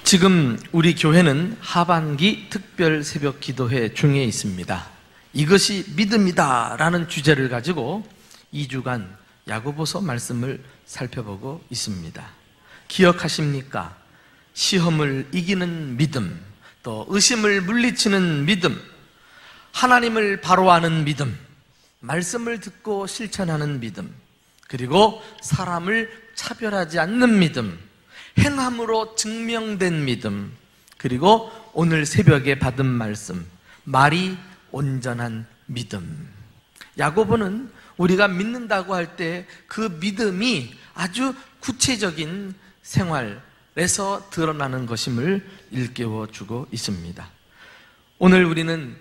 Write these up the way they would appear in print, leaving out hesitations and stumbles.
지금 우리 교회는 하반기 특별 새벽 기도회 중에 있습니다. 이것이 믿음이다 라는 주제를 가지고 2주간 야고보서 말씀을 살펴보고 있습니다. 기억하십니까? 시험을 이기는 믿음, 또 의심을 물리치는 믿음, 하나님을 바로 아는 믿음, 말씀을 듣고 실천하는 믿음, 그리고 사람을 차별하지 않는 믿음, 행함으로 증명된 믿음, 그리고 오늘 새벽에 받은 말씀, 말이 온전한 믿음. 야고보는 우리가 믿는다고 할 때 그 믿음이 아주 구체적인 생활에서 드러나는 것임을 일깨워 주고 있습니다. 오늘 우리는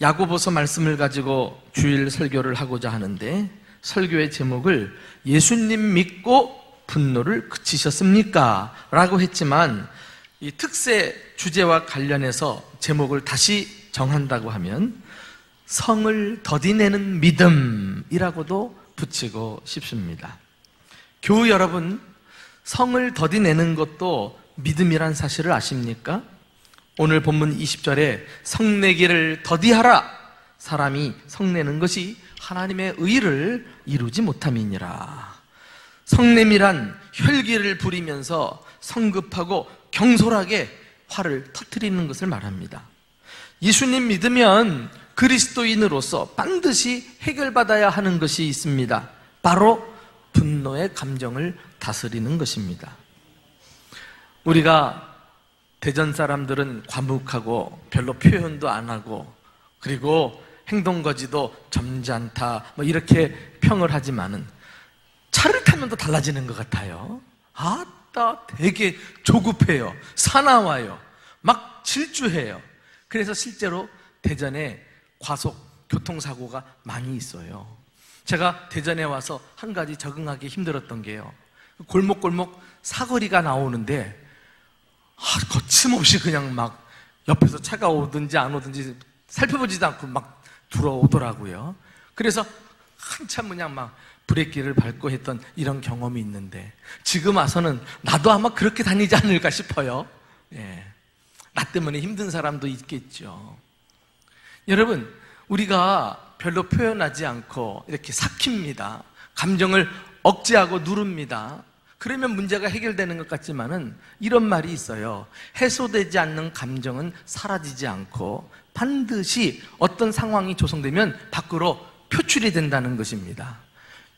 야고보서 말씀을 가지고 주일 설교를 하고자 하는데, 설교의 제목을 예수님 믿고 분노를 그치셨습니까? 라고 했지만, 이 특세 주제와 관련해서 제목을 다시 정한다고 하면 성을 더디내는 믿음이라고도 붙이고 싶습니다. 교우 여러분, 성을 더디내는 것도 믿음이란 사실을 아십니까? 오늘 본문 20절에 성내기를 더디하라, 사람이 성내는 것이 하나님의 의를 이루지 못함이니라. 성냄이란 혈기를 부리면서 성급하고 경솔하게 화를 터뜨리는 것을 말합니다. 예수님 믿으면 그리스도인으로서 반드시 해결받아야 하는 것이 있습니다. 바로 분노의 감정을 다스리는 것입니다. 우리가 대전 사람들은 과묵하고 별로 표현도 안 하고, 그리고 행동거지도 점잖다 이렇게 평을 하지만은 차를 타면 또 달라지는 것 같아요. 아따, 되게 조급해요. 사나워요. 막 질주해요. 그래서 실제로 대전에 과속 교통사고가 많이 있어요. 제가 대전에 와서 한 가지 적응하기 힘들었던 게요, 골목골목 사거리가 나오는데 거침없이 그냥 막 옆에서 차가 오든지 안 오든지 살펴보지도 않고 막 들어오더라고요. 그래서 한참 그냥 막 브레이크를 밟고 했던 이런 경험이 있는데, 지금 와서는 나도 아마 그렇게 다니지 않을까 싶어요. 나 때문에 힘든 사람도 있겠죠. 여러분, 우리가 별로 표현하지 않고 이렇게 삭힙니다. 감정을 억제하고 누릅니다. 그러면 문제가 해결되는 것 같지만은 이런 말이 있어요. 해소되지 않는 감정은 사라지지 않고 반드시 어떤 상황이 조성되면 밖으로 표출이 된다는 것입니다.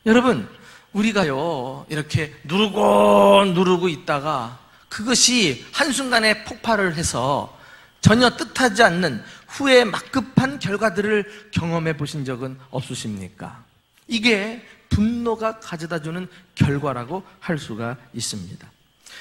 여러분, 우리가요 이렇게 누르고 있다가 그것이 한순간에 폭발을 해서 전혀 뜻하지 않는 후에 막급한 결과들을 경험해 보신 적은 없으십니까? 이게 분노가 가져다주는 결과라고 할 수가 있습니다.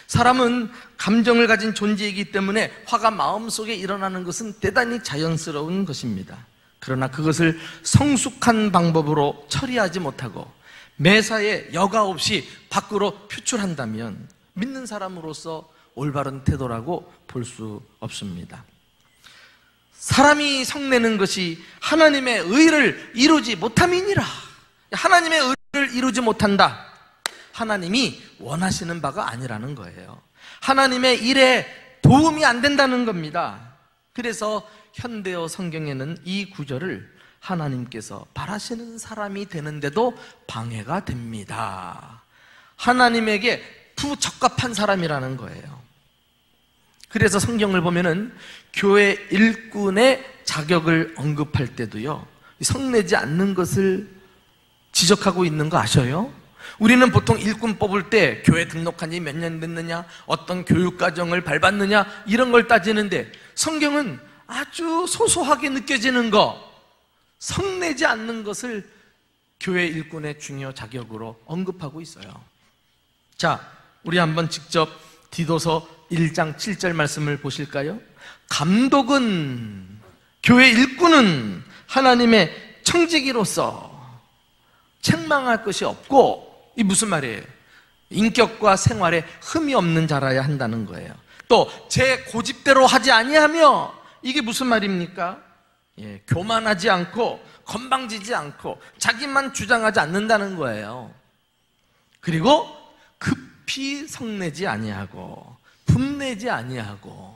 사람은 감정을 가진 존재이기 때문에 화가 마음속에 일어나는 것은 대단히 자연스러운 것입니다. 그러나 그것을 성숙한 방법으로 처리하지 못하고 매사에 여과 없이 밖으로 표출한다면 믿는 사람으로서 올바른 태도라고 볼 수 없습니다. 사람이 성내는 것이 하나님의 의를 이루지 못함이니라. 하나님의 의를 이루지 못한다. 하나님이 원하시는 바가 아니라는 거예요. 하나님의 일에 도움이 안 된다는 겁니다. 그래서 현대어 성경에는 이 구절을 하나님께서 바라시는 사람이 되는데도 방해가 됩니다. 하나님에게 부적합한 사람이라는 거예요. 그래서 성경을 보면은 교회 일꾼의 자격을 언급할 때도요, 성내지 않는 것을 지적하고 있는 거 아셔요? 우리는 보통 일꾼 뽑을 때 교회 등록한 지 몇 년 됐느냐, 어떤 교육과정을 밟았느냐 이런 걸 따지는데, 성경은 아주 소소하게 느껴지는 거, 성내지 않는 것을 교회 일꾼의 중요 자격으로 언급하고 있어요. 자, 우리 한번 직접 디도서 1장 7절 말씀을 보실까요? 감독은, 교회 일꾼은 하나님의 청지기로서 책망할 것이 없고, 이 무슨 말이에요? 인격과 생활에 흠이 없는 자라야 한다는 거예요. 또 제 고집대로 하지 아니하며, 이게 무슨 말입니까? 교만하지 않고 건방지지 않고 자기만 주장하지 않는다는 거예요. 그리고 급히 성내지 아니하고 분내지 아니하고.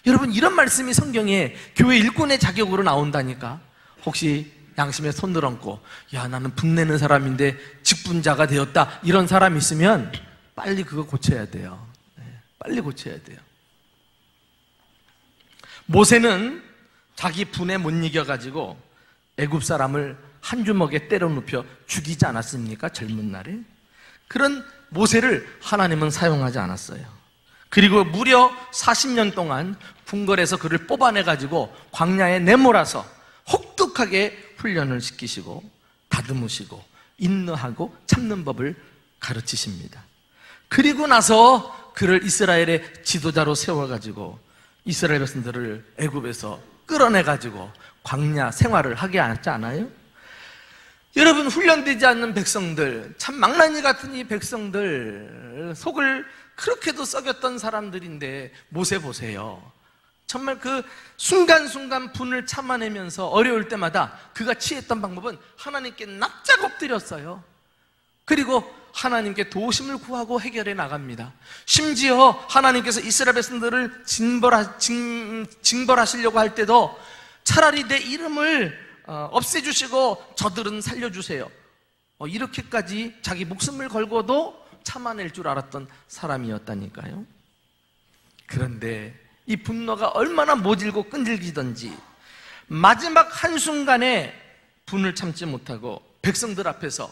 여러분, 이런 말씀이 성경에 교회 일꾼의 자격으로 나온다니까. 혹시 양심에 손을 얹고, 야, 나는 분내는 사람인데 직분자가 되었다, 이런 사람이 있으면 빨리 그거 고쳐야 돼요. 빨리 고쳐야 돼요. 모세는 자기 분에 못 이겨가지고 애굽 사람을 한 주먹에 때려 눕혀 죽이지 않았습니까? 젊은 날에. 그런 모세를 하나님은 사용하지 않았어요. 그리고 무려 40년 동안 궁궐에서 그를 뽑아내가지고 광야에 내몰아서 혹독하게 훈련을 시키시고 다듬으시고 인내하고 참는 법을 가르치십니다. 그리고 나서 그를 이스라엘의 지도자로 세워가지고 이스라엘 백성들을 애굽에서 끌어내가지고 광야 생활을 하게 하지 않아요? 여러분, 훈련되지 않는 백성들, 참 망나니 같은 이 백성들, 속을 그렇게도 썩였던 사람들인데 모세 보세요. 정말 그 순간순간 분을 참아내면서 어려울 때마다 그가 취했던 방법은 하나님께 납작 엎드렸어요. 그리고 하나님께 도우심을 구하고 해결해 나갑니다. 심지어 하나님께서 이스라엘 백성들을 징벌하시려고 할 때도 차라리 내 이름을 없애주시고 저들은 살려주세요, 이렇게까지 자기 목숨을 걸고도 참아낼 줄 알았던 사람이었다니까요. 그런데 이 분노가 얼마나 모질고 끈질기던지 마지막 한순간에 분을 참지 못하고 백성들 앞에서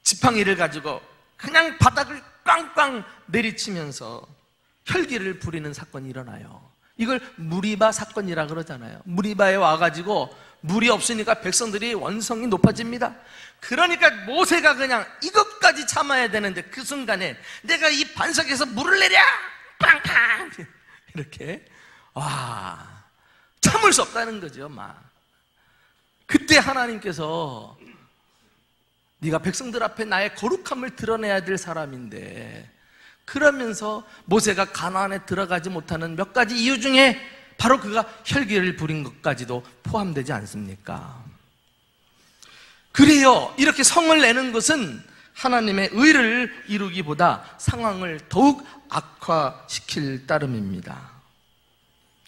지팡이를 가지고 그냥 바닥을 꽝꽝 내리치면서 혈기를 부리는 사건이 일어나요. 이걸 무리바 사건이라 그러잖아요. 무리바에 와가지고 물이 없으니까 백성들이 원성이 높아집니다. 그러니까 모세가 그냥 이것까지 참아야 되는데 그 순간에 내가 이 반석에서 물을 내랴! 빵빵! 이렇게, 와, 참을 수 없다는 거죠. 막 그때 하나님께서 네가 백성들 앞에 나의 거룩함을 드러내야 될 사람인데, 그러면서 모세가 가나안에 들어가지 못하는 몇 가지 이유 중에 바로 그가 혈기를 부린 것까지도 포함되지 않습니까? 그래요, 이렇게 성을 내는 것은 하나님의 의를 이루기보다 상황을 더욱 악화시킬 따름입니다.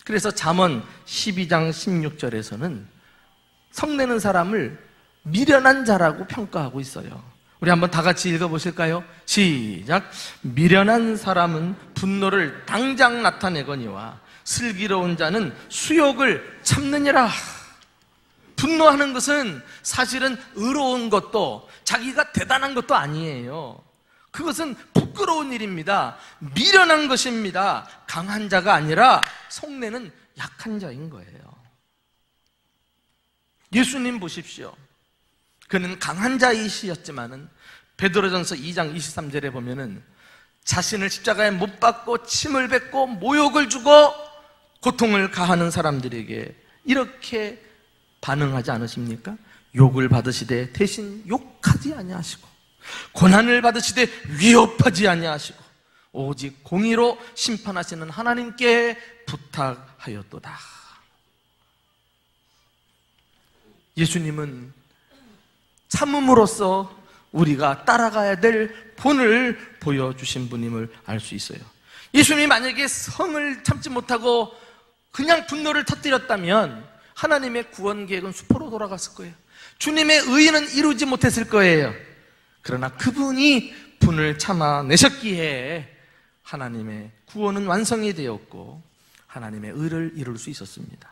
그래서 잠언 12장 16절에서는 성내는 사람을 미련한 자라고 평가하고 있어요. 우리 한번 다 같이 읽어보실까요? 시작. 미련한 사람은 분노를 당장 나타내거니와 슬기로운 자는 수욕을 참느니라. 분노하는 것은 사실은 의로운 것도 자기가 대단한 것도 아니에요. 그것은 부끄러운 일입니다. 미련한 것입니다. 강한 자가 아니라 속내는 약한 자인 거예요. 예수님 보십시오. 그는 강한 자이시였지만은 베드로전서 2장 23절에 보면은 자신을 십자가에 못 박고 침을 뱉고 모욕을 주고 고통을 가하는 사람들에게 이렇게 반응하지 않으십니까? 욕을 받으시되 대신 욕하지 아니하시고 고난을 받으시되 위협하지 아니하시고 오직 공의로 심판하시는 하나님께 부탁하였도다. 예수님은 참음으로써 우리가 따라가야 될 본을 보여주신 분임을 알 수 있어요. 예수님이 만약에 성을 참지 못하고 그냥 분노를 터뜨렸다면 하나님의 구원 계획은 수포로 돌아갔을 거예요. 주님의 의는 이루지 못했을 거예요. 그러나 그분이 분을 참아내셨기에 하나님의 구원은 완성이 되었고 하나님의 의를 이룰 수 있었습니다.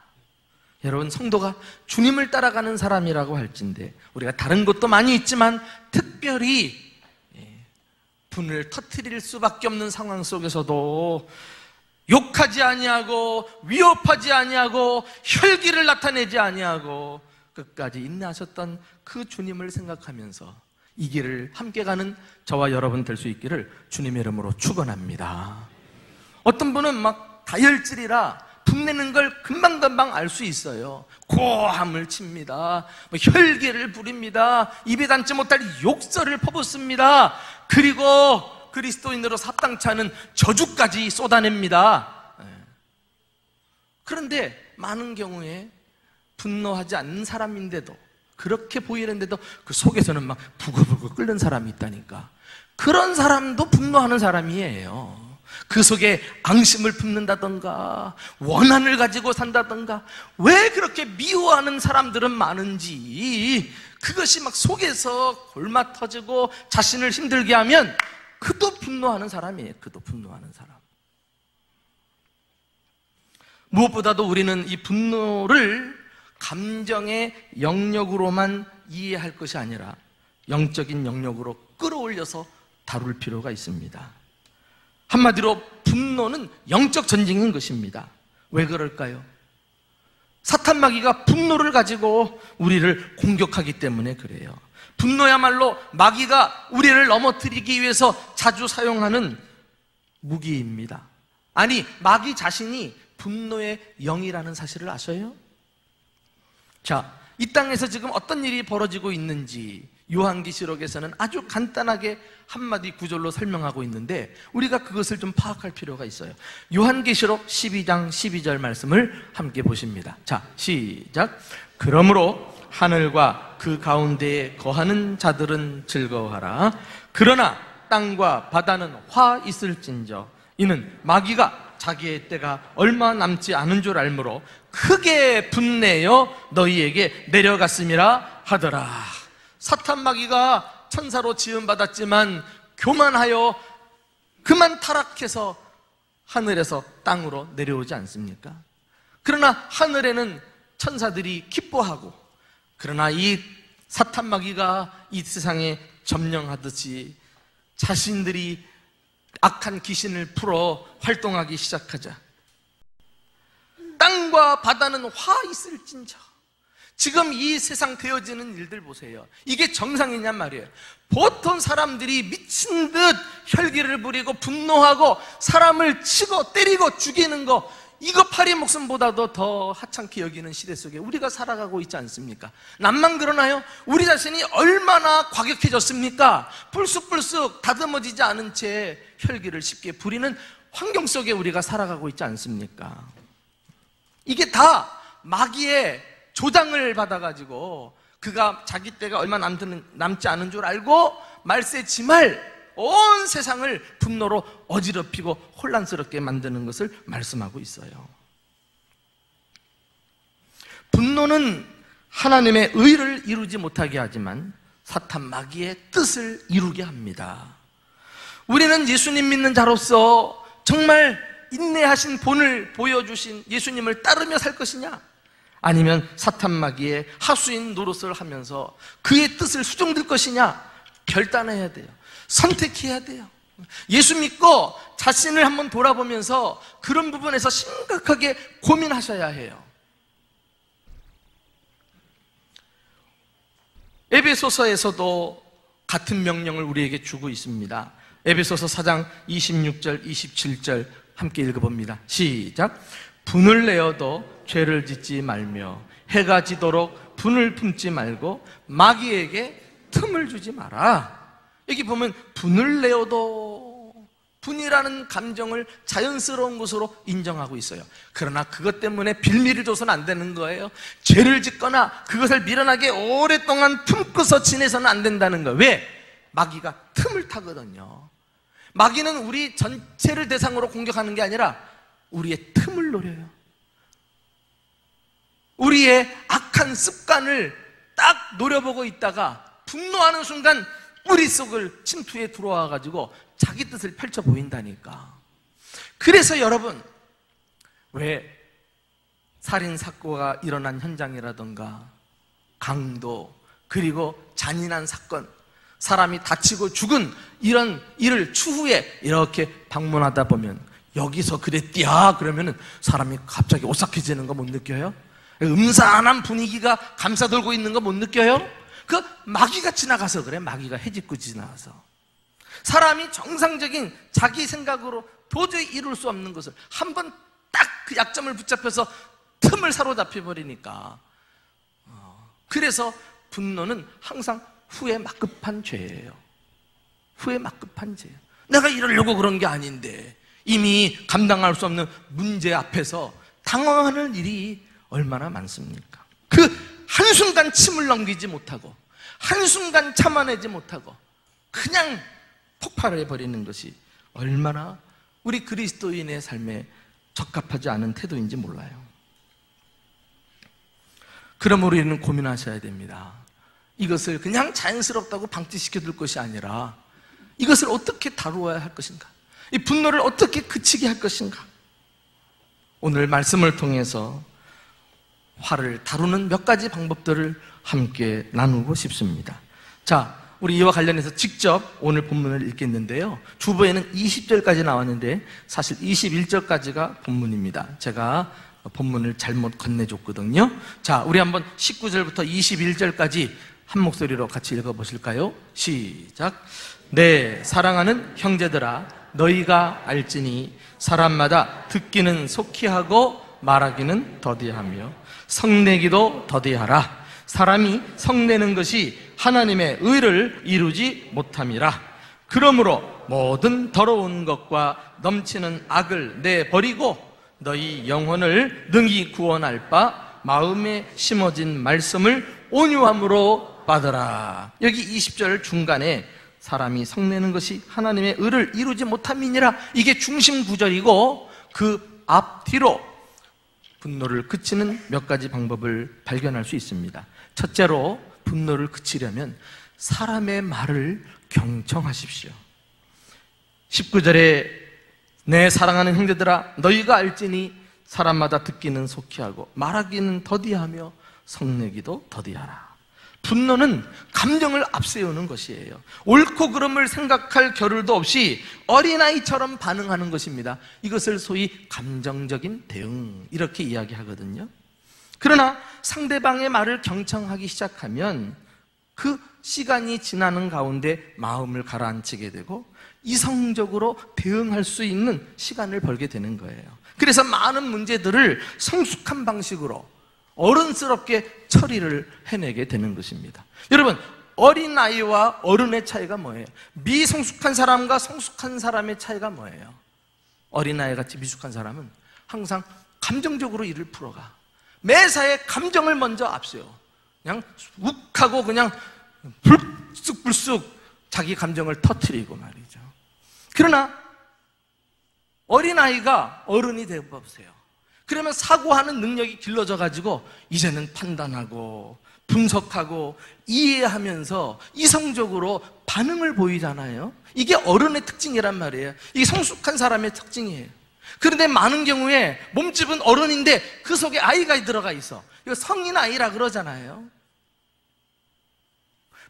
여러분, 성도가 주님을 따라가는 사람이라고 할진데 우리가 다른 것도 많이 있지만 특별히 분을 터뜨릴 수밖에 없는 상황 속에서도 욕하지 아니하고 위협하지 아니하고 혈기를 나타내지 아니하고 끝까지 인내하셨던 그 주님을 생각하면서 이 길을 함께 가는 저와 여러분 될 수 있기를 주님의 이름으로 축원합니다. 어떤 분은 막 다혈질이라 분내는 걸 금방금방 알 수 있어요. 고함을 칩니다. 혈기를 부립니다. 입에 담지 못할 욕설을 퍼붓습니다. 그리고 그리스도인으로 사탕치 않은 저주까지 쏟아냅니다. 그런데 많은 경우에 분노하지 않는 사람인데도, 그렇게 보이는데도 그 속에서는 막 부글부글 끓는 사람이 있다니까. 그런 사람도 분노하는 사람이에요. 그 속에 앙심을 품는다던가 원한을 가지고 산다던가 왜 그렇게 미워하는 사람들은 많은지, 그것이 막 속에서 골마 터지고 자신을 힘들게 하면 그도 분노하는 사람이에요. 그도 분노하는 사람. 무엇보다도 우리는 이 분노를 감정의 영역으로만 이해할 것이 아니라 영적인 영역으로 끌어올려서 다룰 필요가 있습니다. 한마디로 분노는 영적 전쟁인 것입니다. 왜 그럴까요? 사탄 마귀가 분노를 가지고 우리를 공격하기 때문에 그래요. 분노야말로 마귀가 우리를 넘어뜨리기 위해서 자주 사용하는 무기입니다. 아니, 마귀 자신이 분노의 영이라는 사실을 아셔요? 자, 이 땅에서 지금 어떤 일이 벌어지고 있는지 요한계시록에서는 아주 간단하게 한마디 구절로 설명하고 있는데 우리가 그것을 좀 파악할 필요가 있어요. 요한계시록 12장 12절 말씀을 함께 보십니다. 자, 시작. 그러므로 하늘과 그 가운데에 거하는 자들은 즐거워하라. 그러나 땅과 바다는 화 있을진저 이는 마귀가 자기의 때가 얼마 남지 않은 줄 알므로 크게 분내어 너희에게 내려갔음이라 하더라. 사탄 마귀가 천사로 지음받았지만 교만하여 그만 타락해서 하늘에서 땅으로 내려오지 않습니까? 그러나 하늘에는 천사들이 기뻐하고, 그러나 이 사탄 마귀가 이 세상에 점령하듯이 자신들이 악한 귀신을 풀어 활동하기 시작하자 땅과 바다는 화 있을진저. 지금 이 세상 되어지는 일들 보세요. 이게 정상이냔 말이에요. 보통 사람들이 미친 듯 혈기를 부리고 분노하고 사람을 치고 때리고 죽이는 거, 이거 파리 목숨보다도 더 하찮게 여기는 시대 속에 우리가 살아가고 있지 않습니까? 남만 그러나요? 우리 자신이 얼마나 과격해졌습니까? 불쑥불쑥 다듬어지지 않은 채 혈기를 쉽게 부리는 환경 속에 우리가 살아가고 있지 않습니까? 이게 다 마귀의 조장을 받아가지고 그가 자기 때가 얼마 남지 않은 줄 알고 말세지말 온 세상을 분노로 어지럽히고 혼란스럽게 만드는 것을 말씀하고 있어요. 분노는 하나님의 의를 이루지 못하게 하지만 사탄 마귀의 뜻을 이루게 합니다. 우리는 예수님 믿는 자로서 정말 인내하신 본을 보여주신 예수님을 따르며 살 것이냐, 아니면 사탄 마귀의 하수인 노릇을 하면서 그의 뜻을 수종들 것이냐, 결단해야 돼요. 선택해야 돼요. 예수 믿고 자신을 한번 돌아보면서 그런 부분에서 심각하게 고민하셔야 해요. 에베소서에서도 같은 명령을 우리에게 주고 있습니다. 에베소서 4장 26절 27절 함께 읽어봅니다. 시작. 분을 내어도 죄를 짓지 말며 해가 지도록 분을 품지 말고 마귀에게 틈을 주지 마라. 여기 보면 분을 내어도, 분이라는 감정을 자연스러운 것으로 인정하고 있어요. 그러나 그것 때문에 빌미를 줘서는 안 되는 거예요. 죄를 짓거나 그것을 미련하게 오랫동안 품고서 지내서는 안 된다는 거예요. 왜? 마귀가 틈을 타거든요. 마귀는 우리 전체를 대상으로 공격하는 게 아니라 우리의 틈을 노려요. 우리의 악한 습관을 딱 노려보고 있다가 분노하는 순간 우리 속을 침투해 들어와가지고 자기 뜻을 펼쳐 보인다니까. 그래서 여러분, 왜 살인사고가 일어난 현장이라던가 강도, 그리고 잔인한 사건, 사람이 다치고 죽은 이런 일을 추후에 이렇게 방문하다 보면 여기서 그랬디야 그러면은 사람이 갑자기 오싹해지는 거 못 느껴요? 음산한 분위기가 감싸돌고 있는 거 못 느껴요? 그 마귀가 지나가서 그래. 마귀가 해집고 지나가서 사람이 정상적인 자기 생각으로 도저히 이룰 수 없는 것을 한번 딱 그 약점을 붙잡혀서 틈을 사로잡혀 버리니까. 그래서 분노는 항상 후에 막급한 죄예요. 후에 막급한 죄예요. 내가 이러려고 그런 게 아닌데 이미 감당할 수 없는 문제 앞에서 당황하는 일이 얼마나 많습니까? 그 한순간 침을 넘기지 못하고 한순간 참아내지 못하고 그냥 폭발해 버리는 것이 얼마나 우리 그리스도인의 삶에 적합하지 않은 태도인지 몰라요. 그러므로 우리는 고민하셔야 됩니다. 이것을 그냥 자연스럽다고 방치시켜둘 것이 아니라 이것을 어떻게 다루어야 할 것인가, 이 분노를 어떻게 그치게 할 것인가. 오늘 말씀을 통해서 화를 다루는 몇 가지 방법들을 함께 나누고 싶습니다. 자, 우리 이와 관련해서 직접 오늘 본문을 읽겠는데요, 주보에는 20절까지 나왔는데 사실 21절까지가 본문입니다. 제가 본문을 잘못 건네줬거든요. 자, 우리 한번 19절부터 21절까지 한 목소리로 같이 읽어보실까요? 시작. 네, 사랑하는 형제들아, 너희가 알지니 사람마다 듣기는 속히 하고 말하기는 더디하며 성내기도 더디하라. 사람이 성내는 것이 하나님의 의를 이루지 못함이라. 그러므로 모든 더러운 것과 넘치는 악을 내버리고 너희 영혼을 능히 구원할 바 마음에 심어진 말씀을 온유함으로 받으라. 여기 20절 중간에 사람이 성내는 것이 하나님의 의를 이루지 못함이니라, 이게 중심 구절이고 그 앞뒤로 분노를 그치는 몇 가지 방법을 발견할 수 있습니다. 첫째로, 분노를 그치려면 사람의 말을 경청하십시오. 19절에 내 사랑하는 형제들아, 너희가 알지니 사람마다 듣기는 속히 하고 말하기는 더디하며 성내기도 더디하라. 분노는 감정을 앞세우는 것이에요. 옳고 그름을 생각할 겨를도 없이 어린아이처럼 반응하는 것입니다. 이것을 소위 감정적인 대응, 이렇게 이야기하거든요. 그러나 상대방의 말을 경청하기 시작하면 그 시간이 지나는 가운데 마음을 가라앉히게 되고 이성적으로 대응할 수 있는 시간을 벌게 되는 거예요. 그래서 많은 문제들을 성숙한 방식으로 어른스럽게 처리를 해내게 되는 것입니다. 여러분, 어린아이와 어른의 차이가 뭐예요? 미성숙한 사람과 성숙한 사람의 차이가 뭐예요? 어린아이같이 미숙한 사람은 항상 감정적으로 일을 풀어가. 매사에 감정을 먼저 앞세워. 그냥 욱하고 그냥 불쑥불쑥 자기 감정을 터뜨리고 말이죠. 그러나 어린아이가 어른이 되어보세요. 그러면 사고하는 능력이 길러져 가지고 이제는 판단하고 분석하고 이해하면서 이성적으로 반응을 보이잖아요. 이게 어른의 특징이란 말이에요. 이게 성숙한 사람의 특징이에요. 그런데 많은 경우에 몸집은 어른인데 그 속에 아이가 들어가 있어. 이거 성인 아이라 그러잖아요.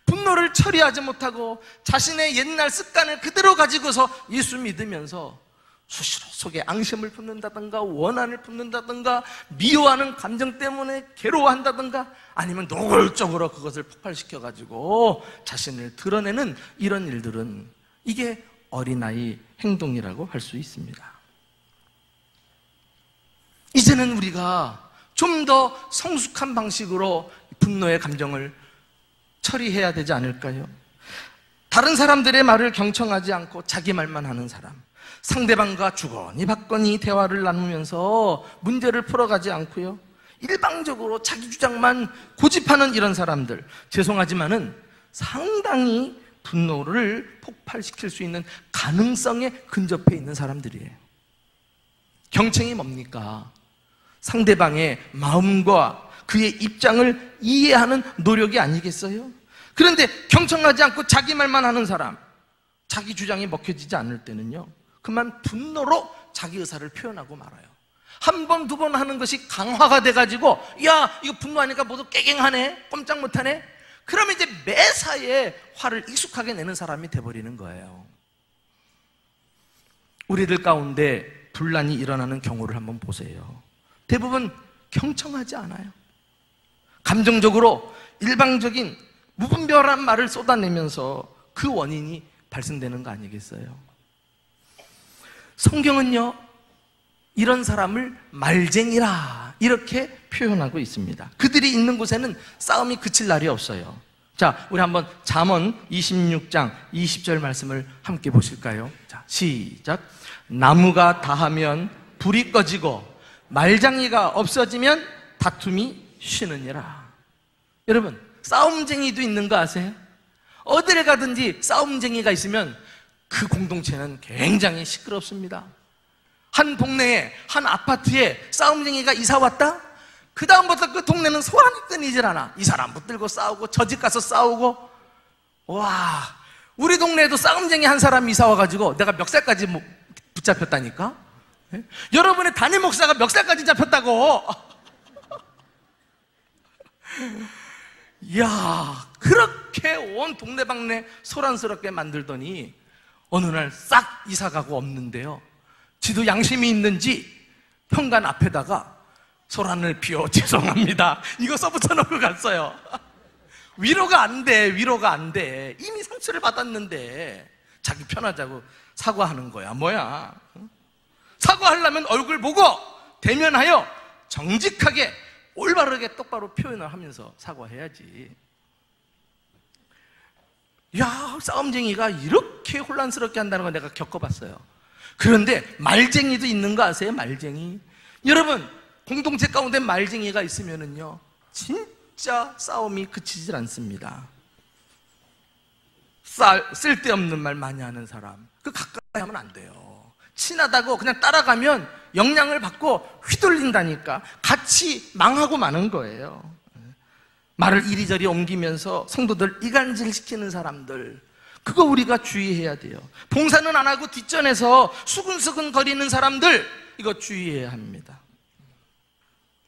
분노를 처리하지 못하고 자신의 옛날 습관을 그대로 가지고서 예수 믿으면서 수시로 속에 앙심을 품는다든가 원한을 품는다든가 미워하는 감정 때문에 괴로워한다든가 아니면 노골적으로 그것을 폭발시켜가지고 자신을 드러내는 이런 일들은 이게 어린아이 행동이라고 할 수 있습니다. 이제는 우리가 좀 더 성숙한 방식으로 분노의 감정을 처리해야 되지 않을까요? 다른 사람들의 말을 경청하지 않고 자기 말만 하는 사람, 상대방과 주거니 받거니 대화를 나누면서 문제를 풀어가지 않고요, 일방적으로 자기 주장만 고집하는 이런 사람들, 죄송하지만은 상당히 분노를 폭발시킬 수 있는 가능성에 근접해 있는 사람들이에요. 경청이 뭡니까? 상대방의 마음과 그의 입장을 이해하는 노력이 아니겠어요? 그런데 경청하지 않고 자기 말만 하는 사람, 자기 주장이 먹혀지지 않을 때는요, 그만 분노로 자기 의사를 표현하고 말아요. 한 번, 두 번 하는 것이 강화가 돼가지고, 야, 이거 분노하니까 모두 깨갱하네, 꼼짝 못하네. 그러면 이제 매사에 화를 익숙하게 내는 사람이 돼버리는 거예요. 우리들 가운데 분란이 일어나는 경우를 한번 보세요. 대부분 경청하지 않아요. 감정적으로 일방적인 무분별한 말을 쏟아내면서 그 원인이 발생되는 거 아니겠어요? 성경은요, 이런 사람을 말쟁이라 이렇게 표현하고 있습니다. 그들이 있는 곳에는 싸움이 그칠 날이 없어요. 자, 우리 한번 잠언 26장 20절 말씀을 함께 보실까요? 자, 시작. 나무가 다하면 불이 꺼지고 말장이가 없어지면 다툼이 쉬느니라. 여러분, 싸움쟁이도 있는 거 아세요? 어디를 가든지 싸움쟁이가 있으면 그 공동체는 굉장히 시끄럽습니다. 한 동네에, 한 아파트에 싸움쟁이가 이사 왔다? 그 다음부터 그 동네는 소란이 끊이질 않아. 이 사람 붙들고 싸우고 저 집 가서 싸우고. 와, 우리 동네에도 싸움쟁이 한 사람 이사 와가지고 내가 멱살까지 붙잡혔다니까? 네? 여러분의 담임 목사가 멱살까지 잡혔다고. 이야, 그렇게 온 동네방네 소란스럽게 만들더니 어느 날 싹 이사가고 없는데요, 지도 양심이 있는지 현관 앞에다가 소란을 피워 죄송합니다 이거 써붙여놓고 갔어요. 위로가 안 돼, 위로가 안 돼. 이미 상처를 받았는데 자기 편하자고 사과하는 거야. 뭐야? 사과하려면 얼굴 보고 대면하여 정직하게 올바르게 똑바로 표현을 하면서 사과해야지. 야, 싸움쟁이가 이렇게 혼란스럽게 한다는 걸 내가 겪어봤어요. 그런데 말쟁이도 있는 거 아세요? 말쟁이. 여러분, 공동체 가운데 말쟁이가 있으면은요, 진짜 싸움이 그치질 않습니다. 쓸데없는 말 많이 하는 사람, 그 가까이 하면 안 돼요. 친하다고 그냥 따라가면 영향을 받고 휘둘린다니까. 같이 망하고 마는 거예요. 말을 이리저리 옮기면서 성도들 이간질시키는 사람들, 그거 우리가 주의해야 돼요. 봉사는 안 하고 뒷전에서 수근수근 거리는 사람들, 이거 주의해야 합니다.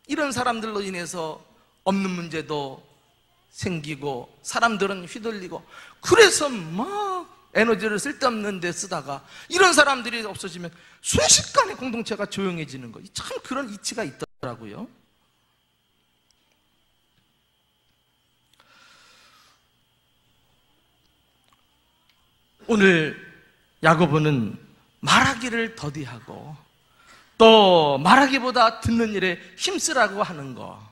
이런 사람들로 인해서 없는 문제도 생기고 사람들은 휘둘리고, 그래서 막 에너지를 쓸데없는 데 쓰다가 이런 사람들이 없어지면 순식간에 공동체가 조용해지는 거, 참 그런 이치가 있더라고요. 오늘 야고보는 말하기를 더디하고 또 말하기보다 듣는 일에 힘쓰라고 하는 거,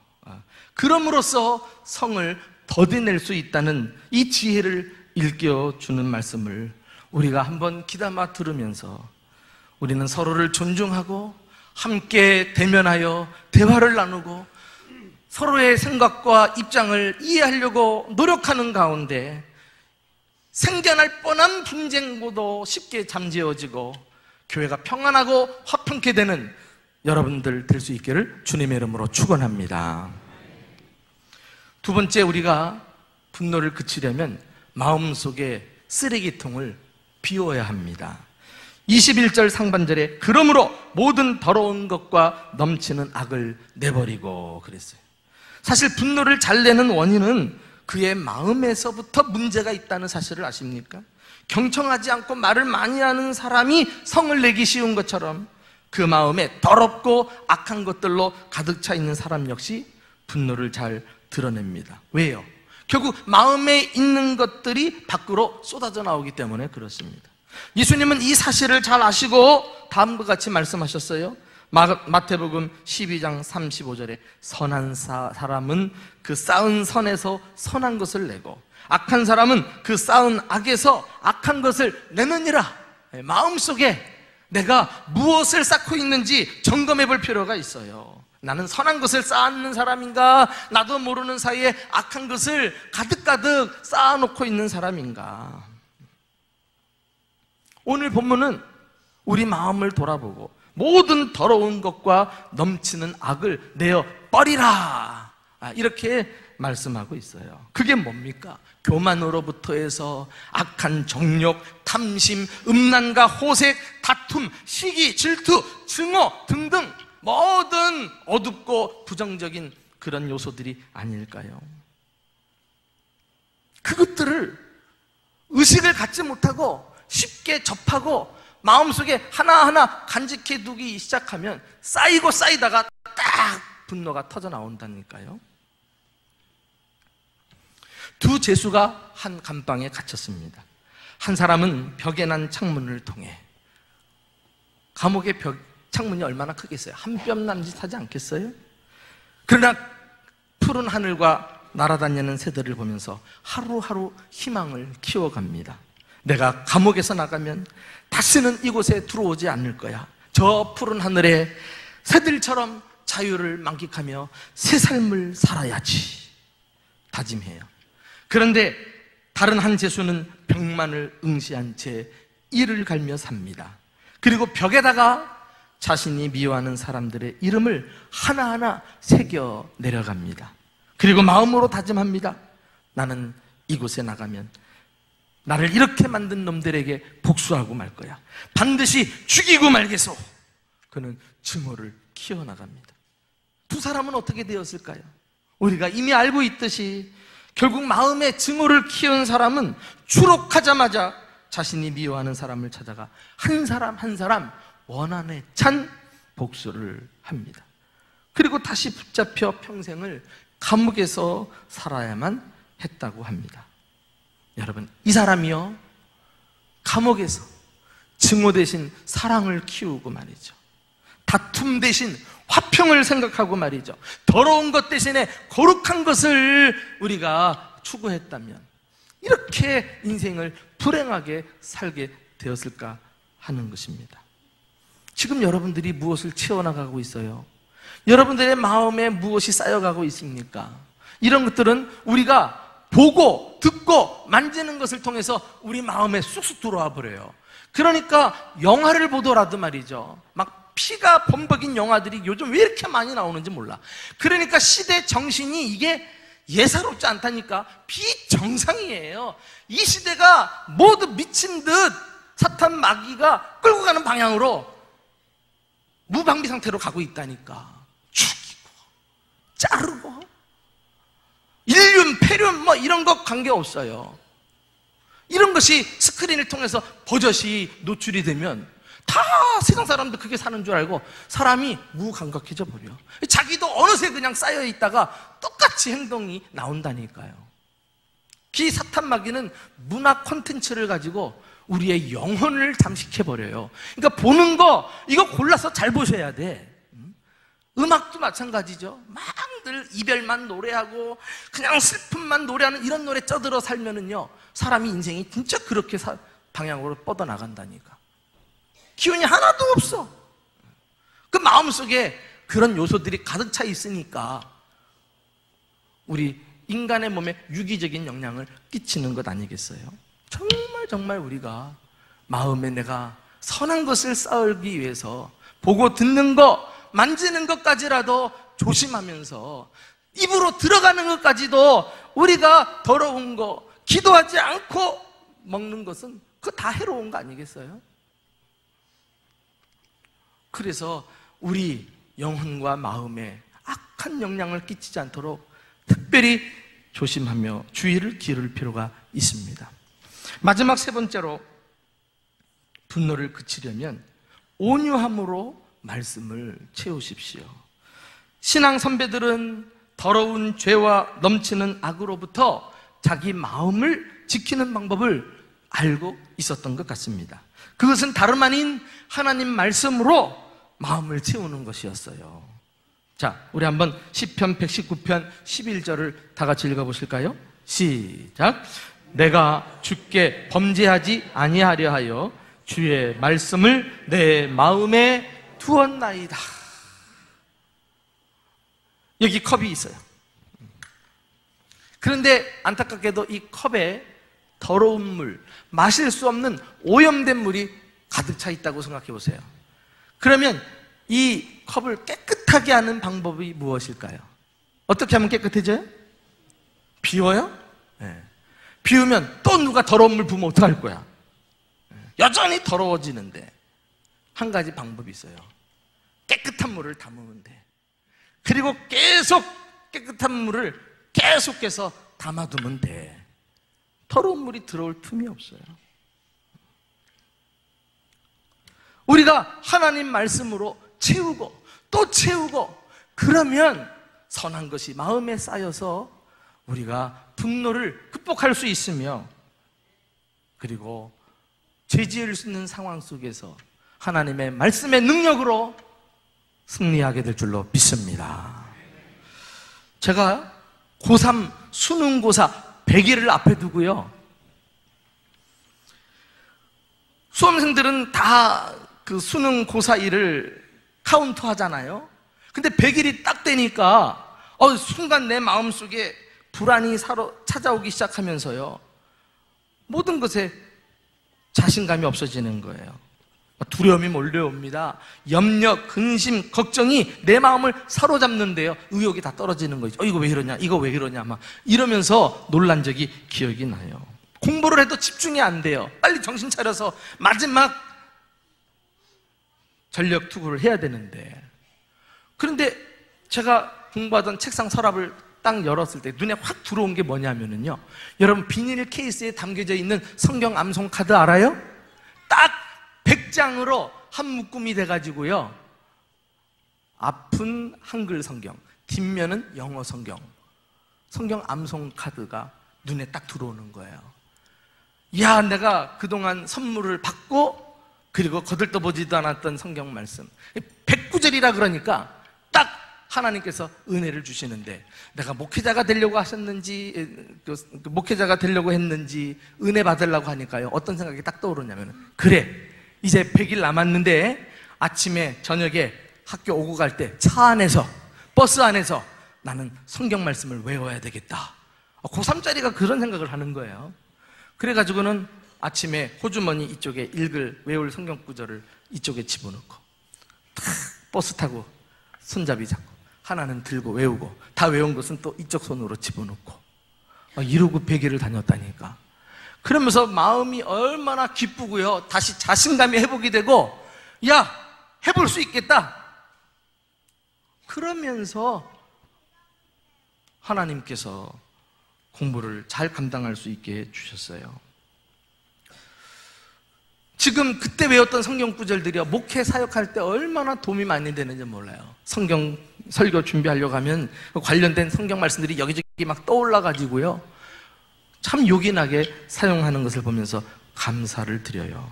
그럼으로써 성을 더디낼 수 있다는 이 지혜를 일깨워주는 말씀을 우리가 한번 귀담아 들으면서 우리는 서로를 존중하고 함께 대면하여 대화를 나누고 서로의 생각과 입장을 이해하려고 노력하는 가운데 생겨날 뻔한 분쟁보도 쉽게 잠재워지고 교회가 평안하고 화평케 되는 여러분들 될 수 있기를 주님의 이름으로 축원합니다. 두 번째, 우리가 분노를 그치려면 마음속에 쓰레기통을 비워야 합니다. 21절 상반절에 그러므로 모든 더러운 것과 넘치는 악을 내버리고 그랬어요. 사실 분노를 잘 내는 원인은 그의 마음에서부터 문제가 있다는 사실을 아십니까? 경청하지 않고 말을 많이 하는 사람이 성을 내기 쉬운 것처럼 그 마음에 더럽고 악한 것들로 가득 차 있는 사람 역시 분노를 잘 드러냅니다. 왜요? 결국 마음에 있는 것들이 밖으로 쏟아져 나오기 때문에 그렇습니다. 예수님은 이 사실을 잘 아시고 다음과 같이 말씀하셨어요. 마태복음 12장 35절에 선한 사람은 그 쌓은 선에서 선한 것을 내고 악한 사람은 그 쌓은 악에서 악한 것을 내느니라. 마음속에 내가 무엇을 쌓고 있는지 점검해 볼 필요가 있어요. 나는 선한 것을 쌓는 사람인가? 나도 모르는 사이에 악한 것을 가득가득 쌓아놓고 있는 사람인가? 오늘 본문은 우리 마음을 돌아보고 모든 더러운 것과 넘치는 악을 내어 버리라, 이렇게 말씀하고 있어요. 그게 뭡니까? 교만으로부터 해서 악한 정욕, 탐심, 음란과 호색, 다툼, 시기, 질투, 증오 등등 모든 어둡고 부정적인 그런 요소들이 아닐까요? 그것들을 의식을 갖지 못하고 쉽게 접하고 마음속에 하나하나 간직해 두기 시작하면 쌓이고 쌓이다가 딱 분노가 터져 나온다니까요. 두 죄수가 한 감방에 갇혔습니다. 한 사람은 벽에 난 창문을 통해, 감옥의 창문이 얼마나 크겠어요? 한 뼘 남짓하지 않겠어요? 그러나 푸른 하늘과 날아다니는 새들을 보면서 하루하루 희망을 키워갑니다. 내가 감옥에서 나가면 다시는 이곳에 들어오지 않을 거야. 저 푸른 하늘에 새들처럼 자유를 만끽하며 새 삶을 살아야지 다짐해요. 그런데 다른 한 죄수는 벽만을 응시한 채 이를 갈며 삽니다. 그리고 벽에다가 자신이 미워하는 사람들의 이름을 하나하나 새겨 내려갑니다. 그리고 마음으로 다짐합니다. 나는 이곳에 나가면 나를 이렇게 만든 놈들에게 복수하고 말 거야. 반드시 죽이고 말겠소. 그는 증오를 키워나갑니다. 두 사람은 어떻게 되었을까요? 우리가 이미 알고 있듯이 결국 마음에 증오를 키운 사람은 추록하자마자 자신이 미워하는 사람을 찾아가 한 사람 한 사람 원한에 찬 복수를 합니다. 그리고 다시 붙잡혀 평생을 감옥에서 살아야만 했다고 합니다. 여러분, 이 사람이요, 감옥에서 증오 대신 사랑을 키우고 말이죠. 다툼 대신 화평을 생각하고 말이죠. 더러운 것 대신에 거룩한 것을 우리가 추구했다면 이렇게 인생을 불행하게 살게 되었을까 하는 것입니다. 지금 여러분들이 무엇을 채워나가고 있어요? 여러분들의 마음에 무엇이 쌓여가고 있습니까? 이런 것들은 우리가 보고 듣고 만지는 것을 통해서 우리 마음에 쑥쑥 들어와 버려요. 그러니까 영화를 보더라도 말이죠, 막 피가 범벅인 영화들이 요즘 왜 이렇게 많이 나오는지 몰라. 그러니까 시대 정신이 이게 예사롭지 않다니까. 비정상이에요. 이 시대가 모두 미친 듯 사탄 마귀가 끌고 가는 방향으로 무방비 상태로 가고 있다니까. 죽이고 자르고 인륜, 폐륜 뭐 이런 것 관계없어요. 이런 것이 스크린을 통해서 버젓이 노출이 되면 다 세상 사람도 그게 사는 줄 알고 사람이 무감각해져 버려. 자기도 어느새 그냥 쌓여 있다가 똑같이 행동이 나온다니까요. 이 사탄 마귀는 문화 콘텐츠를 가지고 우리의 영혼을 잠식해 버려요. 그러니까 보는 거 이거 골라서 잘 보셔야 돼. 음악도 마찬가지죠. 막 늘 이별만 노래하고 그냥 슬픔만 노래하는 이런 노래 쪄들어 살면은요, 사람이 인생이 진짜 그렇게 방향으로 뻗어나간다니까. 기운이 하나도 없어. 그 마음속에 그런 요소들이 가득 차 있으니까 우리 인간의 몸에 유기적인 영향을 끼치는 것 아니겠어요? 정말 우리가 마음에 내가 선한 것을 쌓기 위해서 보고 듣는 거, 만지는 것까지라도 조심하면서 입으로 들어가는 것까지도 우리가 더러운 거, 기도하지 않고 먹는 것은 그거 다 해로운 거 아니겠어요? 그래서 우리 영혼과 마음에 악한 영향을 끼치지 않도록 특별히 조심하며 주의를 기울일 필요가 있습니다. 마지막 세 번째로, 분노를 그치려면 온유함으로 말씀을 채우십시오. 신앙 선배들은 더러운 죄와 넘치는 악으로부터 자기 마음을 지키는 방법을 알고 있었던 것 같습니다. 그것은 다름 아닌 하나님 말씀으로 마음을 채우는 것이었어요. 자, 우리 한번 시편 119편 11절을 다 같이 읽어보실까요? 시작. 내가 주께 범죄하지 아니하려 하여 주의 말씀을 내 마음에 두었나이다. 여기 컵이 있어요. 그런데 안타깝게도 이 컵에 더러운 물, 마실 수 없는 오염된 물이 가득 차 있다고 생각해 보세요. 그러면 이 컵을 깨끗하게 하는 방법이 무엇일까요? 어떻게 하면 깨끗해져요? 비워요? 네. 비우면 또 누가 더러운 물 부으면 어떡할 거야? 여전히 더러워지는데 한 가지 방법이 있어요. 깨끗한 물을 담으면 돼. 그리고 계속 깨끗한 물을 계속해서 담아두면 돼. 더러운 물이 들어올 틈이 없어요. 우리가 하나님 말씀으로 채우고 또 채우고, 그러면 선한 것이 마음에 쌓여서 우리가 분노를 극복할 수 있으며, 그리고 죄 지을 수 있는 상황 속에서 하나님의 말씀의 능력으로 승리하게 될 줄로 믿습니다. 제가 고3 수능고사 100일을 앞에 두고요, 수험생들은 다 그 수능고사일을 카운트 하잖아요. 근데 100일이 딱 되니까 순간 내 마음속에 불안이 찾아오기 시작하면서요, 모든 것에 자신감이 없어지는 거예요. 두려움이 몰려옵니다. 염려, 근심, 걱정이 내 마음을 사로잡는데요. 의욕이 다 떨어지는 거죠. 이거 왜 이러냐, 이거 왜 이러냐, 막 이러면서 놀란 적이 기억이 나요. 공부를 해도 집중이 안 돼요. 빨리 정신 차려서 마지막 전력 투구를 해야 되는데, 그런데 제가 공부하던 책상 서랍을 딱 열었을 때 눈에 확 들어온 게 뭐냐면요, 여러분 비닐 케이스에 담겨져 있는 성경 암송 카드 알아요? 딱 100장으로 한 묶음이 돼가지고요, 앞은 한글 성경, 뒷면은 영어 성경, 성경 암송 카드가 눈에 딱 들어오는 거예요. 야, 내가 그동안 선물을 받고 그리고 거들떠보지도 않았던 성경 말씀 109절이라 그러니까 딱 하나님께서 은혜를 주시는데, 내가 목회자가 되려고 하셨는지, 목회자가 되려고 했는지 은혜 받으려고 하니까요, 어떤 생각이 딱 떠오르냐면, 그래, 이제 100일 남았는데 아침에 저녁에 학교 오고 갈 때 차 안에서, 버스 안에서 나는 성경 말씀을 외워야 되겠다. 고3짜리가 그런 생각을 하는 거예요. 그래가지고는 아침에 호주머니 이쪽에 외울 성경 구절을 이쪽에 집어넣고 탁 버스 타고 손잡이 잡고 하나는 들고 외우고, 다 외운 것은 또 이쪽 손으로 집어넣고, 이러고 100일을 다녔다니까. 그러면서 마음이 얼마나 기쁘고요, 다시 자신감이 회복이 되고, 야, 해볼 수 있겠다. 그러면서 하나님께서 공부를 잘 감당할 수 있게 해주셨어요. 지금 그때 외웠던 성경 구절들이요, 목회 사역할 때 얼마나 도움이 많이 되는지 몰라요. 성경 설교 준비하려고 하면 관련된 성경 말씀들이 여기저기 막 떠올라가지고요, 참 요긴하게 사용하는 것을 보면서 감사를 드려요.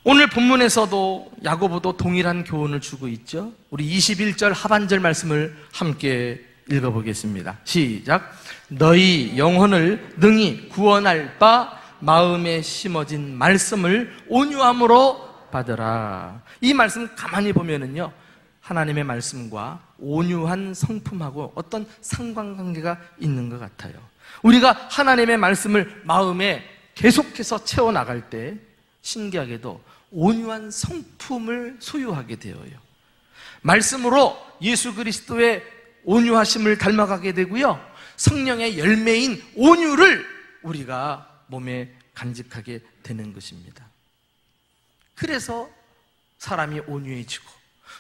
오늘 본문에서도 야고보도 동일한 교훈을 주고 있죠. 우리 21절 하반절 말씀을 함께 읽어보겠습니다. 시작. 너희 영혼을 능히 구원할 바 마음에 심어진 말씀을 온유함으로 받으라. 이 말씀 가만히 보면은요, 하나님의 말씀과 온유한 성품하고 어떤 상관관계가 있는 것 같아요. 우리가 하나님의 말씀을 마음에 계속해서 채워나갈 때 신기하게도 온유한 성품을 소유하게 되어요. 말씀으로 예수 그리스도의 온유하심을 닮아가게 되고요, 성령의 열매인 온유를 우리가 몸에 간직하게 되는 것입니다. 그래서 사람이 온유해지고,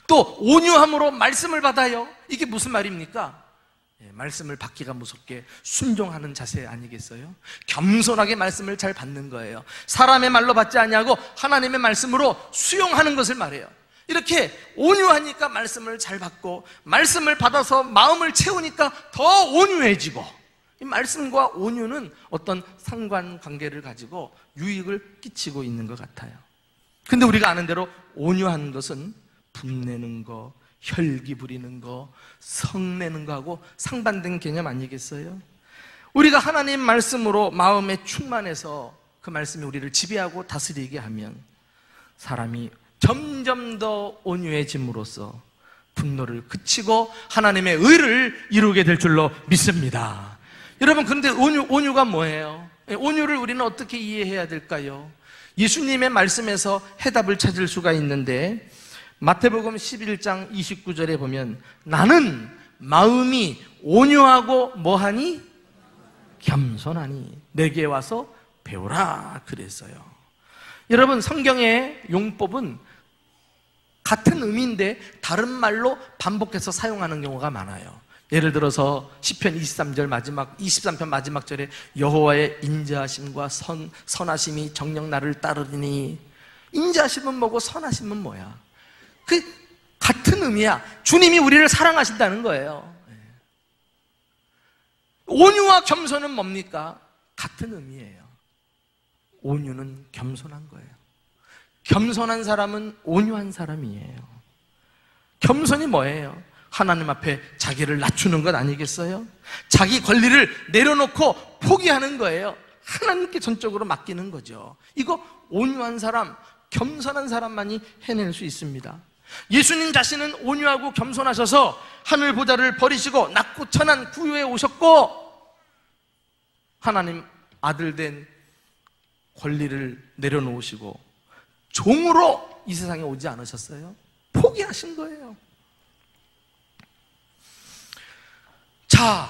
또 온유함으로 말씀을 받아요. 이게 무슨 말입니까? 말씀을 받기가 무섭게 순종하는 자세 아니겠어요? 겸손하게 말씀을 잘 받는 거예요. 사람의 말로 받지 아니하고 하나님의 말씀으로 수용하는 것을 말해요. 이렇게 온유하니까 말씀을 잘 받고, 말씀을 받아서 마음을 채우니까 더 온유해지고, 이 말씀과 온유는 어떤 상관관계를 가지고 유익을 끼치고 있는 것 같아요. 근데 우리가 아는 대로 온유한 것은 분내는 거, 혈기 부리는 거, 성내는 거하고 상반된 개념 아니겠어요? 우리가 하나님 말씀으로 마음에 충만해서 그 말씀이 우리를 지배하고 다스리게 하면 사람이 점점 더 온유해짐으로써 분노를 그치고 하나님의 의를 이루게 될 줄로 믿습니다. 여러분, 그런데 온유가 뭐예요? 온유를 우리는 어떻게 이해해야 될까요? 예수님의 말씀에서 해답을 찾을 수가 있는데, 마태복음 11장 29절에 보면 나는 마음이 온유하고 뭐하니? 겸손하니 내게 와서 배우라 그랬어요. 여러분, 성경의 용법은 같은 의미인데 다른 말로 반복해서 사용하는 경우가 많아요. 예를 들어서 시편 23편 마지막 절에 여호와의 인자하심과 선하심이 정녕 나를 따르니, 인자하심은 뭐고 선하심은 뭐야? 그 같은 의미야. 주님이 우리를 사랑하신다는 거예요. 온유와 겸손은 뭡니까? 같은 의미예요. 온유는 겸손한 거예요. 겸손한 사람은 온유한 사람이에요. 겸손이 뭐예요? 하나님 앞에 자기를 낮추는 것 아니겠어요? 자기 권리를 내려놓고 포기하는 거예요. 하나님께 전적으로 맡기는 거죠. 이거 온유한 사람, 겸손한 사람만이 해낼 수 있습니다. 예수님 자신은 온유하고 겸손하셔서 하늘 보좌를 버리시고 낮고 천한 구유에 오셨고, 하나님 아들 된 권리를 내려놓으시고 종으로 이 세상에 오지 않으셨어요? 포기하신 거예요. 자,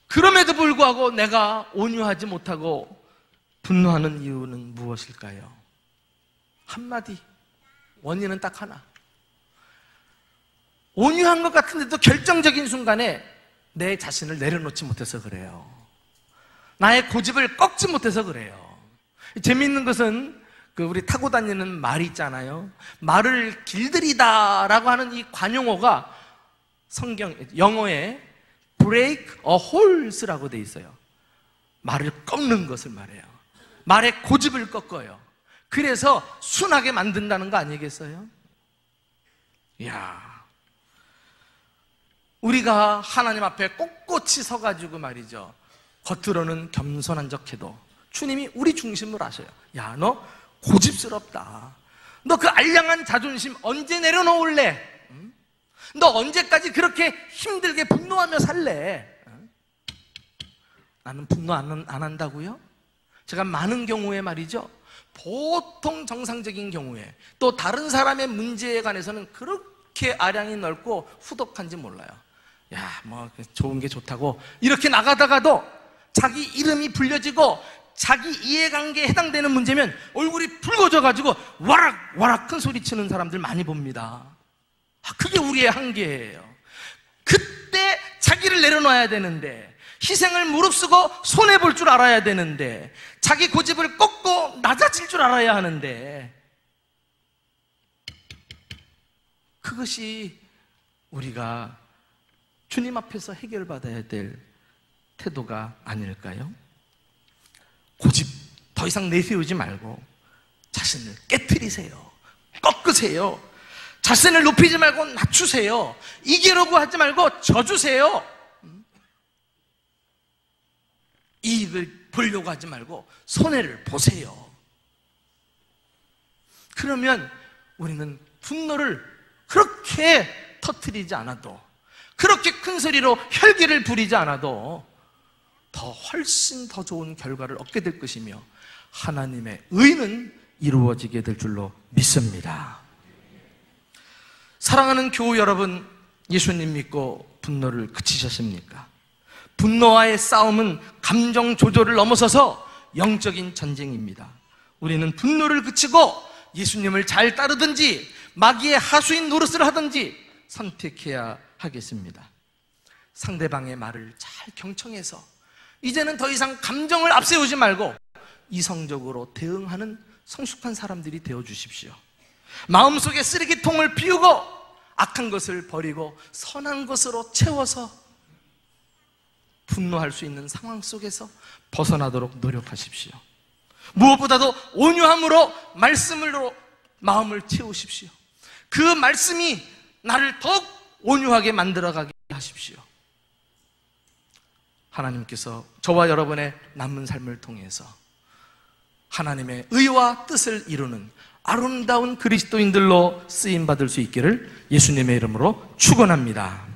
그럼에도 불구하고 내가 온유하지 못하고 분노하는 이유는 무엇일까요? 한마디, 원인은 딱 하나. 온유한 것 같은데도 결정적인 순간에 내 자신을 내려놓지 못해서 그래요. 나의 고집을 꺾지 못해서 그래요. 재미있는 것은 우리 타고 다니는 말이 있잖아요. 말을 길들이다라고 하는 이 관용어가 영어에 break a horse라고 돼 있어요. 말을 꺾는 것을 말해요. 말의 고집을 꺾어요. 그래서 순하게 만든다는 거 아니겠어요? 이야, 우리가 하나님 앞에 꼿꼿이 서가지고 말이죠, 겉으로는 겸손한 척해도 주님이 우리 중심으로 하셔요. 야, 너 고집스럽다. 너 그 알량한 자존심 언제 내려놓을래? 너 언제까지 그렇게 힘들게 분노하며 살래? 나는 분노 안 한다고요? 제가 많은 경우에 말이죠, 보통 정상적인 경우에 또 다른 사람의 문제에 관해서는 그렇게 아량이 넓고 후덕한지 몰라요. 야, 뭐 좋은 게 좋다고 이렇게 나가다가도 자기 이름이 불려지고 자기 이해관계에 해당되는 문제면 얼굴이 붉어져가지고 와락 와락 큰 소리 치는 사람들 많이 봅니다. 그게 우리의 한계예요. 그때 자기를 내려놔야 되는데, 희생을 무릅쓰고 손해볼 줄 알아야 되는데, 자기 고집을 꺾고 낮아질 줄 알아야 하는데, 그것이 우리가 주님 앞에서 해결받아야 될 태도가 아닐까요? 고집 더 이상 내세우지 말고 자신을 깨트리세요. 꺾으세요. 자신을 높이지 말고 낮추세요. 이기려고 하지 말고 져주세요. 이익을 보려고 하지 말고 손해를 보세요. 그러면 우리는 분노를 그렇게 터뜨리지 않아도, 그렇게 큰 소리로 혈기를 부리지 않아도 훨씬 더 좋은 결과를 얻게 될 것이며 하나님의 의는 이루어지게 될 줄로 믿습니다. 사랑하는 교우 여러분, 예수님 믿고 분노를 그치셨습니까? 분노와의 싸움은 감정 조절을 넘어서서 영적인 전쟁입니다. 우리는 분노를 그치고 예수님을 잘 따르든지 마귀의 하수인 노릇을 하든지 선택해야 하겠습니다. 상대방의 말을 잘 경청해서 이제는 더 이상 감정을 앞세우지 말고 이성적으로 대응하는 성숙한 사람들이 되어주십시오. 마음속에 쓰레기통을 비우고 악한 것을 버리고 선한 것으로 채워서 분노할 수 있는 상황 속에서 벗어나도록 노력하십시오. 무엇보다도 온유함으로 말씀으로 마음을 채우십시오. 그 말씀이 나를 더욱 온유하게 만들어가게 하십시오. 하나님께서 저와 여러분의 남은 삶을 통해서 하나님의 의와 뜻을 이루는 아름다운 그리스도인들로 쓰임받을 수 있기를 예수님의 이름으로 축원합니다.